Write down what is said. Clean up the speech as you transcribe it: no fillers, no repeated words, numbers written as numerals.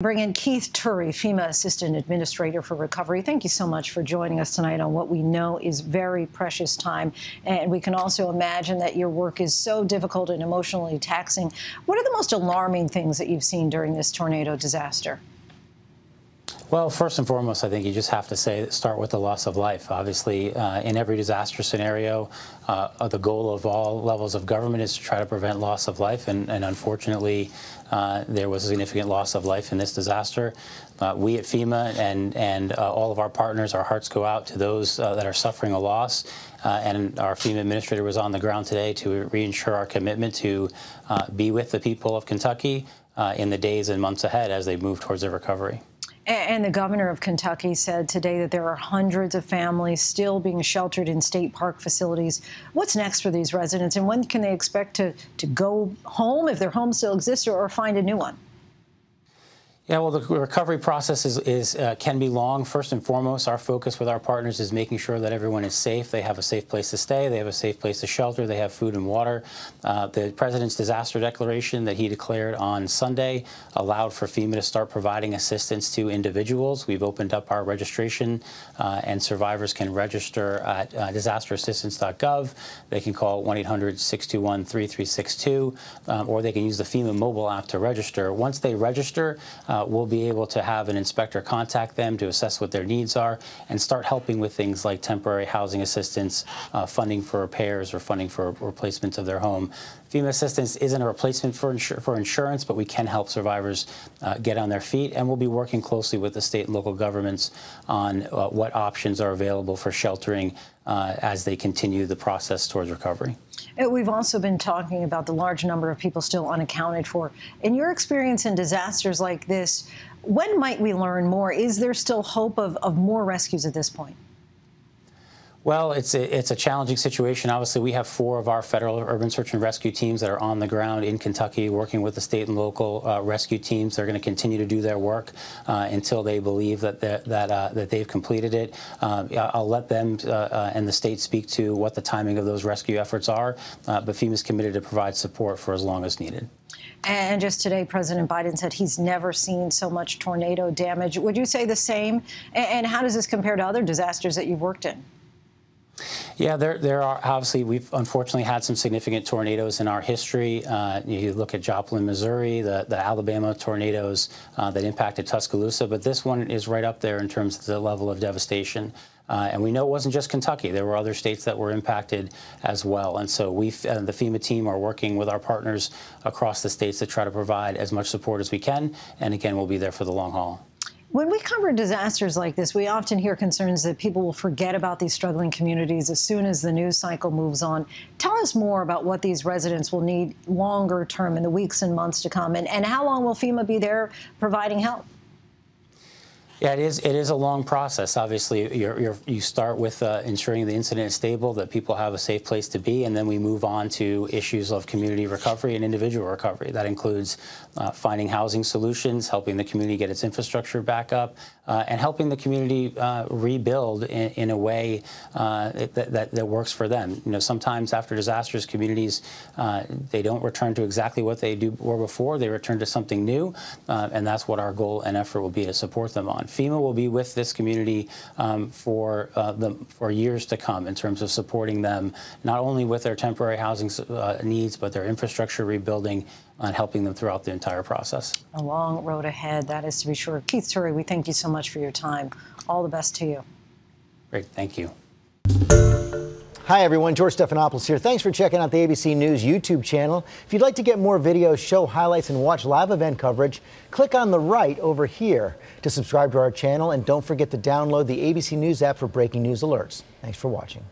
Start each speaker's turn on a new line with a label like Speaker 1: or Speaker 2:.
Speaker 1: Bring in Keith Turi, FEMA Assistant Administrator for Recovery. Thank you so much for joining us tonight on what we know is very precious time. And we can also imagine that your work is so difficult and emotionally taxing. What are the most alarming things that you've seen during this tornado disaster?
Speaker 2: Well, first and foremost, I think you just have to start with the loss of life. Obviously, in every disaster scenario, the goal of all levels of government is to try to prevent loss of life. And unfortunately, there was a significant loss of life in this disaster. We at FEMA and all of our partners, our hearts go out to those that are suffering a loss. And our FEMA administrator was on the ground today to reinsure our commitment to be with the people of Kentucky in the days and months ahead as they move towards their recovery.
Speaker 1: And the governor of Kentucky said today that there are hundreds of families still being sheltered in state park facilities. What's next for these residents, and when can they expect to go home, if their home still exists, or find a new one?
Speaker 2: Yeah, well, the recovery process can be long. First and foremost, our focus with our partners is making sure that everyone is safe. They have a safe place to stay. They have a safe place to shelter. They have food and water. The president's disaster declaration that he declared on Sunday allowed for FEMA to start providing assistance to individuals. We've opened up our registration, and survivors can register at disasterassistance.gov. They can call 1-800-621-3362, or they can use the FEMA mobile app to register. Once they register, we'll be able to have an inspector contact them to assess what their needs are and start helping with things like temporary housing assistance, funding for repairs, or funding for replacement of their home. FEMA assistance isn't a replacement for insurance, but we can help survivors get on their feet, and we'll be working closely with the state and local governments on what options are available for sheltering as they continue the process towards recovery.
Speaker 1: We've also been talking about the large number of people still unaccounted for. In your experience in disasters like this, when might we learn more? Is there still hope of more rescues at this point?
Speaker 2: Well, it's a challenging situation. Obviously, we have 4 of our federal urban search and rescue teams that are on the ground in Kentucky working with the state and local rescue teams. They're going to continue to do their work until they believe that they've completed it. I'll let them and the state speak to what the timing of those rescue efforts are, but FEMA's committed to provide support for as long as needed.
Speaker 1: And just today, President Biden said he's never seen so much tornado damage. Would you say the same? And how does this compare to other disasters that you've worked in?
Speaker 2: Yeah, there are obviously, we've unfortunately had some significant tornadoes in our history. You look at Joplin, Missouri, the Alabama tornadoes that impacted Tuscaloosa, but this one is right up there in terms of the level of devastation. And we know it wasn't just Kentucky. There were other states that were impacted as well. And so the FEMA team are working with our partners across the states to try to provide as much support as we can. And again, we'll be there for the long haul.
Speaker 1: When we cover disasters like this, we often hear concerns that people will forget about these struggling communities as soon as the news cycle moves on. Tell us more about what these residents will need longer term in the weeks and months to come, and how long will FEMA be there providing help?
Speaker 2: Yeah, it is a long process. Obviously, you start with ensuring the incident is stable, that people have a safe place to be, and then we move on to issues of community recovery and individual recovery. That includes finding housing solutions, helping the community get its infrastructure back up, and helping the community rebuild in a way that works for them. You know, sometimes after disasters, communities they don't return to exactly what they were before. They return to something new, and that's what our goal and effort will be to support them on. FEMA will be with this community for years to come in terms of supporting them, not only with their temporary housing needs, but their infrastructure rebuilding and helping them throughout the entire process. A
Speaker 1: long road ahead, that is to be sure. Keith Turi, we thank you so much for your time. All the best to you.
Speaker 2: Great, thank you.
Speaker 3: Hi, everyone. George Stephanopoulos here. Thanks for checking out the ABC News YouTube channel. If you'd like to get more videos, show highlights, and watch live event coverage, click on the right over here to subscribe to our channel. And don't forget to download the ABC News app for breaking news alerts. Thanks for watching.